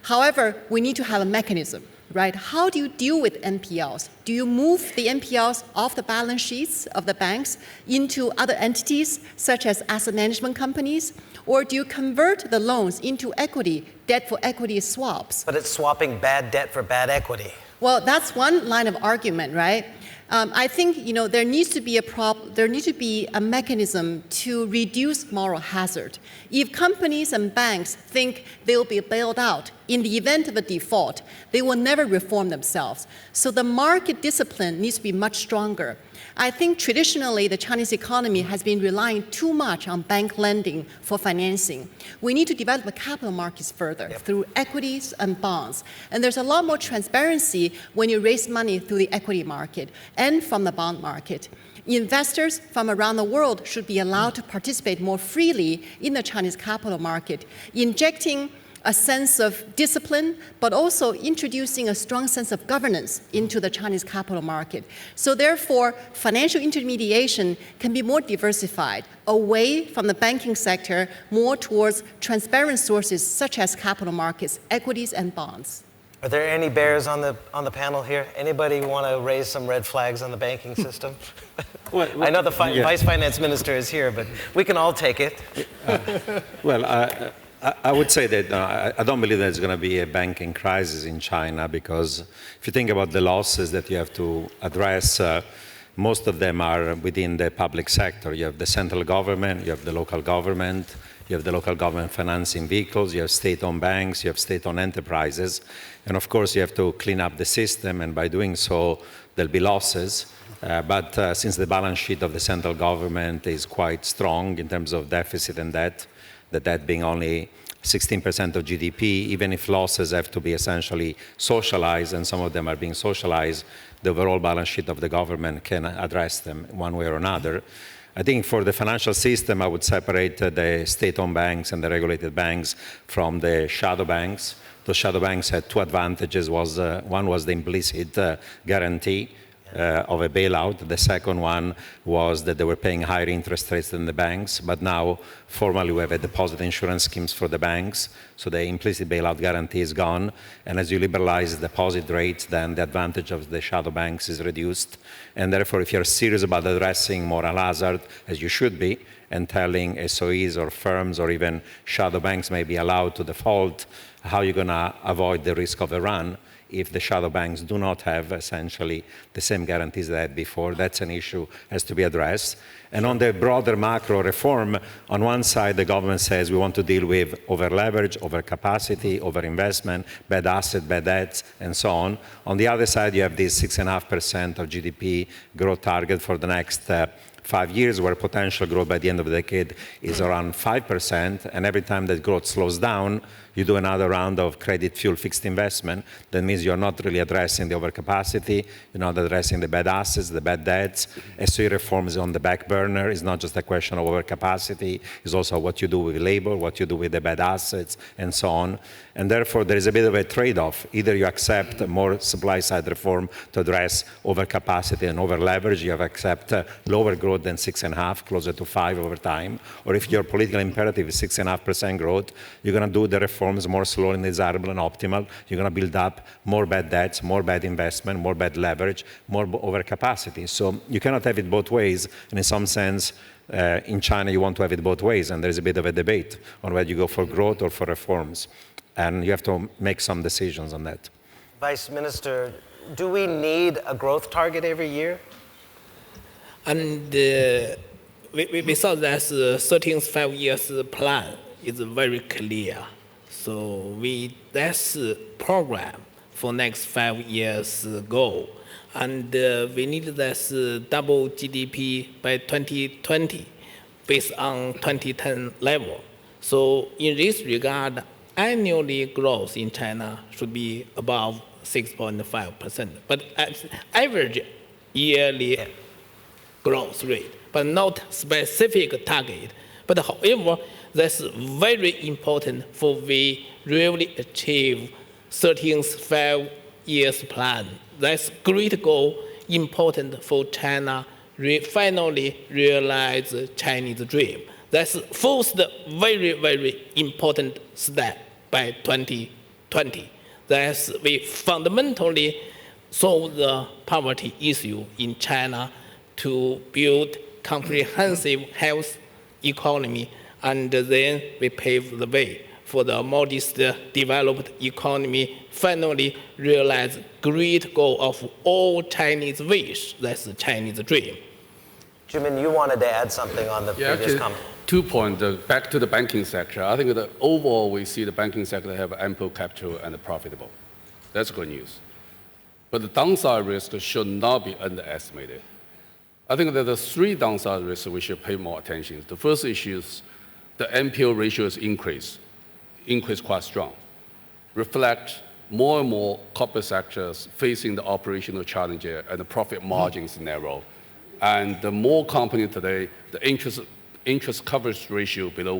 Speaker 4: However, we need to have a mechanism, right? How do you deal with NPLs? Do you move the NPLs off the balance sheets of the banks into other entities, such as asset management companies? Or do you convert the loans into equity, debt for equity swaps?
Speaker 1: But it's swapping bad debt for bad equity.
Speaker 4: Well, that's one line of argument, right? I think there needs to be a mechanism to reduce moral hazard. If companies and banks think they will be bailed out in the event of a default, they will never reform themselves. So the market discipline needs to be much stronger. I think traditionally the Chinese economy has been relying too much on bank lending for financing. We need to develop the capital markets further through equities and bonds. And there's a lot more transparency when you raise money through the equity market and from the bond market. Investors from around the world should be allowed to participate more freely in the Chinese capital market, injecting a sense of discipline, but also introducing a strong sense of governance into the Chinese capital market. So therefore, financial intermediation can be more diversified, away from the banking sector, more towards transparent sources such as capital markets, equities, and bonds.
Speaker 1: Are there any bears on the panel here? Anybody want to raise some red flags on the banking system? I know the Vice Finance Minister is here, but we can all take it.
Speaker 3: I would say that I don't believe there's going to be a banking crisis in China, because if you think about the losses that you have to address, most of them are within the public sector. You have the central government, you have the local government, you have the local government financing vehicles, you have state-owned banks, you have state-owned enterprises. And of course, you have to clean up the system, and by doing so, there'll be losses. But since the balance sheet of the central government is quite strong in terms of deficit and debt, the debt being only 16% of GDP, even if losses have to be essentially socialized, and some of them are being socialized, the overall balance sheet of the government can address them one way or another. I think for the financial system, I would separate the state-owned banks and the regulated banks from the shadow banks. Those shadow banks had two advantages. One was the implicit guarantee of a bailout. The second one was that they were paying higher interest rates than the banks, but now formally we have a deposit insurance schemes for the banks, so the implicit bailout guarantee is gone, and as you liberalize deposit rates, then the advantage of the shadow banks is reduced, and therefore if you're serious about addressing moral hazard, as you should be, and telling SOEs or firms or even shadow banks may be allowed to default, how are you going to avoid the risk of a run if the shadow banks do not have essentially the same guarantees they had before? That's an issue has to be addressed. And on the broader macro reform, on one side, the government says we want to deal with over-leverage, over-capacity, over-investment, bad asset, bad debts, and so on. On the other side, you have this 6.5% of GDP growth target for the next 5 years, where potential growth by the end of the decade is around 5%, and every time that growth slows down, you do another round of credit fuel fixed investment. That means you're not really addressing the overcapacity, you're not addressing the bad assets, the bad debts. SOE reform is on the back burner. It's not just a question of overcapacity, it's also what you do with labor, what you do with the bad assets, and so on. And therefore, there is a bit of a trade-off. Either you accept more supply-side reform to address overcapacity and over-leverage, you have to accept lower growth than 6.5, closer to 5 over time. Or if your political imperative is 6.5% growth, you're going to do the reforms more slowly and desirable and optimal. You're going to build up more bad debts, more bad investment, more bad leverage, more overcapacity. So you cannot have it both ways. And in some sense, in China, you want to have it both ways. And there's a bit of a debate on whether you go for growth or for reforms. And you have to make some decisions on that.
Speaker 1: Vice Minister, do we need a growth target every year?
Speaker 2: And we saw that 13th 5 years plan is very clear. So that's program for next 5 years goal. And we need this double GDP by 2020 based on 2010 level. So in this regard, annually growth in China should be above 6.5%, but average yearly growth rate, but not specific target. But however, that's very important for we really achieve 13th 5 years plan. That's great goal, important for China finally realize the Chinese dream. That's first very, very important step by 2020. That's we fundamentally solve the poverty issue in China to build comprehensive health economy, and then we pave the way for the modest developed economy finally realize great goal of all Chinese wish. That's the Chinese dream.
Speaker 1: Jimin, you wanted to add something on the previous comment.
Speaker 5: 2 points. Back to the banking sector. I think that overall we see the banking sector have ample capital and profitable. That's good news. But the downside risk should not be underestimated. I think that the 3 downside risks we should pay more attention to. The first issue is the NPL ratio is increased quite strong. Reflect more and more corporate sectors facing the operational challenges and the profit margins narrow. And the more company today, the interest coverage ratio below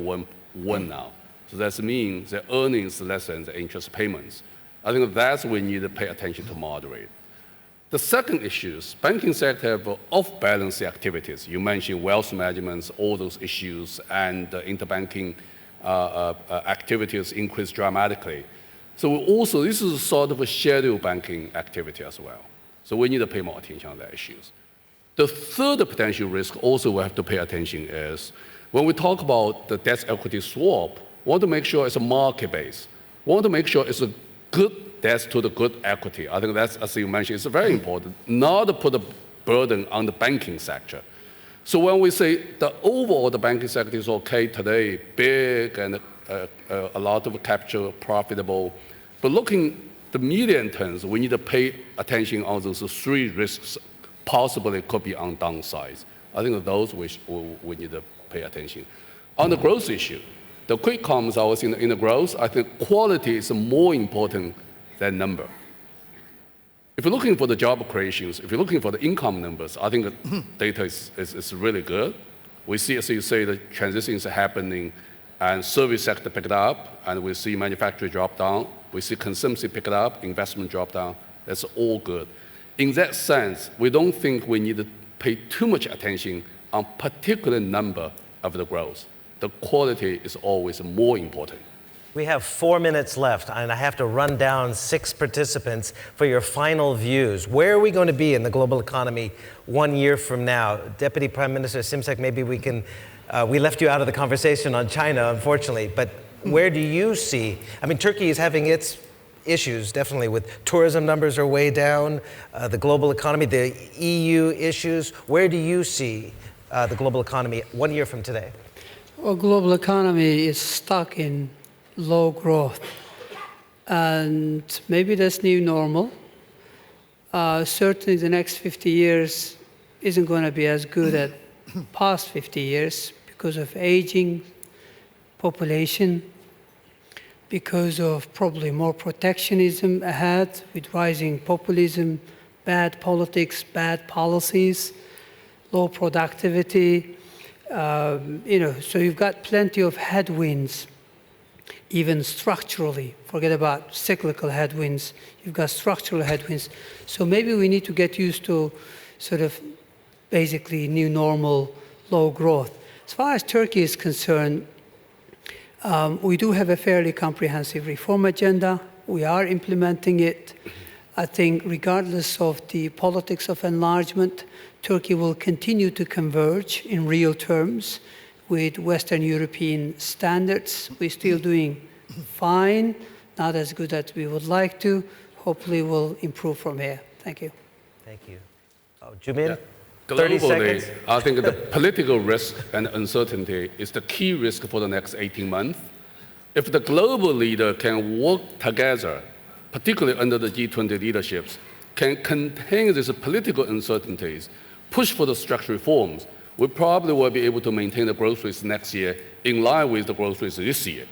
Speaker 5: 1 now. So that means the earnings less than the interest payments. I think that's what we need to pay attention to moderate. The second issue is banking sector have off-balance activities. You mentioned wealth management, all those issues, and interbanking activities increase dramatically. So also, this is sort of a shadow banking activity as well. So we need to pay more attention on that issues. The third potential risk also we have to pay attention is when we talk about the debt equity swap, we want to make sure it's a market base. We want to make sure it's a good debt to the good equity. I think that's, as you mentioned, it's very important, not to put a burden on the banking sector. So when we say the overall the banking sector is okay today, big and a lot of capital, profitable, but looking the medium terms, we need to pay attention on those 3 risks possibly could be on downsides. I think those we need to pay attention. On the growth issue, the quick comments I was in the growth, I think quality is more important than number. If you're looking for the job creations, if you're looking for the income numbers, I think the data is really good. We see, as you say, the transitions are happening and service sector picked up, and we see manufacturing drop down. We see consumption pick up, investment drop down. That's all good. In that sense, we don't think we need to pay too much attention on particular number of the growth. The quality is always more important.
Speaker 1: We have 4 minutes left, and I have to run down 6 participants for your final views. Where are we going to be in the global economy 1 year from now? Deputy Prime Minister Simsek, maybe we can, we left you out of the conversation on China, unfortunately, but where do you see, I mean, Turkey is having its issues, definitely, with tourism numbers are way down, the global economy, the EU issues. Where do you see the global economy 1 year from today?
Speaker 7: Well, global economy is stuck in low growth, and maybe that's new normal. Certainly the next 50 years isn't going to be as good as past 50 years because of aging population, because of probably more protectionism ahead with rising populism, bad politics, bad policies, low productivity. So you've got plenty of headwinds, even structurally. Forget about cyclical headwinds. You've got structural headwinds. So maybe we need to get used to sort of basically new normal, low growth. As far as Turkey is concerned, we do have a fairly comprehensive reform agenda. We are implementing it. I think regardless of the politics of enlargement, Turkey will continue to converge in real terms with Western European standards. We're still doing fine, not as good as we would like to. Hopefully we'll improve from here. Thank you.
Speaker 1: Thank you. Oh, Jimin?
Speaker 5: Yeah.
Speaker 1: 30
Speaker 5: Globally,
Speaker 1: seconds.
Speaker 5: I think the political risk and uncertainty is the key risk for the next 18 months. If the global leader can work together, particularly under the G20 leaderships, can contain these political uncertainties, push for the structural reforms, we probably will be able to maintain the growth rates next year in line with the growth rates this year.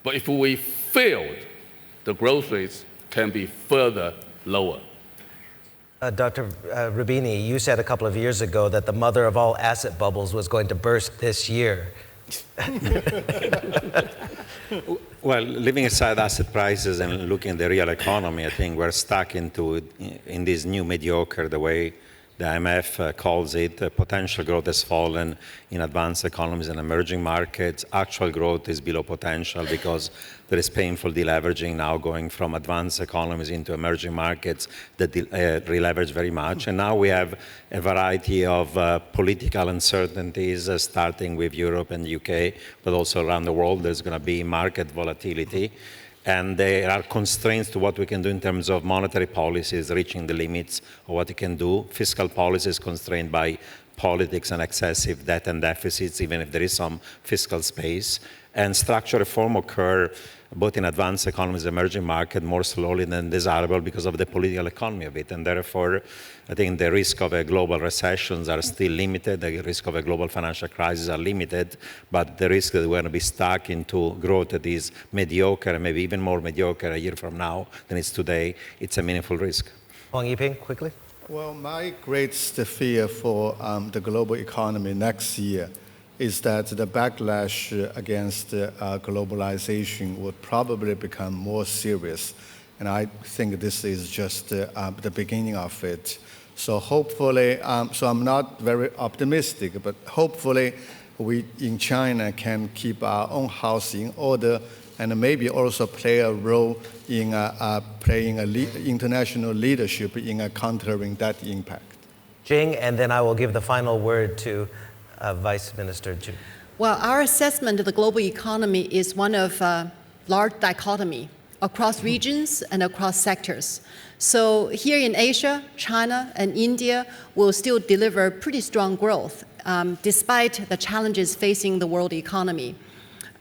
Speaker 5: But if we failed, the growth rates can be further lower.
Speaker 1: Dr. Roubini, you said a couple of years ago that the mother of all asset bubbles was going to burst this year.
Speaker 3: Well, leaving aside asset prices and looking at the real economy, I think we're stuck in this new mediocre, the way the IMF calls it. Potential growth has fallen in advanced economies and emerging markets. Actual growth is below potential because There is painful deleveraging now going from advanced economies into emerging markets that releverage very much. And now we have a variety of political uncertainties, starting with Europe and the UK, but also around the world. There's going to be market volatility. And there are constraints to what we can do in terms of monetary policies, reaching the limits of what we can do. Fiscal policy is constrained by politics and excessive debt and deficits, even if there is some fiscal space. And structural reform occur both in advanced economies, emerging market, more slowly than desirable because of the political economy of it. And therefore, I think the risk of a global recessions are still limited. The risk of a global financial crisis are limited. But the risk that we're going to be stuck into growth that is mediocre, and maybe even more mediocre a year from now than it's today, it's a meaningful risk.
Speaker 1: Huang Yiping, quickly.
Speaker 6: Well, my greatest fear for the global economy next year is that the backlash against globalization would probably become more serious. And I think this is just the beginning of it. So hopefully, so I'm not very optimistic, but hopefully we in China can keep our own house in order and maybe also play a role in playing international leadership in countering that impact.
Speaker 1: Jing, and then I will give the final word to Vice Minister Zhu.
Speaker 4: Well, our assessment of the global economy is one of large dichotomy across regions and across sectors. So here in Asia, China and India will still deliver pretty strong growth despite the challenges facing the world economy.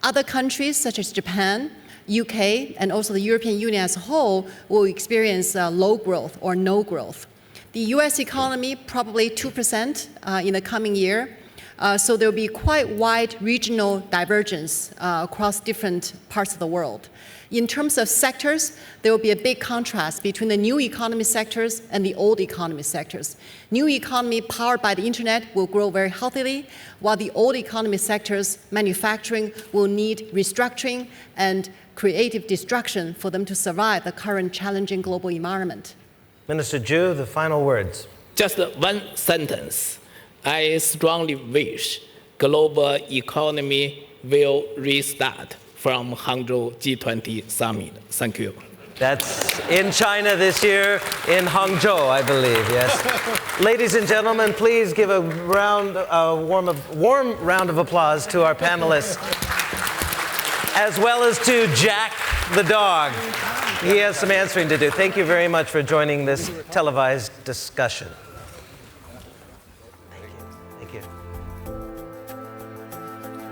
Speaker 4: Other countries such as Japan, UK, and also the European Union as a whole will experience low growth or no growth. The US economy probably 2% in the coming year. So there will be quite wide regional divergence across different parts of the world. In terms of sectors, there will be a big contrast between the new economy sectors and the old economy sectors. New economy powered by the internet will grow very healthily, while the old economy sectors, manufacturing, will need restructuring and creative destruction for them to survive the current challenging global environment.
Speaker 1: Minister Zhu, the final words.
Speaker 2: Just one sentence. I strongly wish global economy will restart from Hangzhou G20 summit. Thank you.
Speaker 1: That's in China this year, in Hangzhou, I believe, yes. Ladies and gentlemen, please give a warm round of applause to our panelists, as well as to Jack the dog. He has some answering to do. Thank you very much for joining this televised discussion.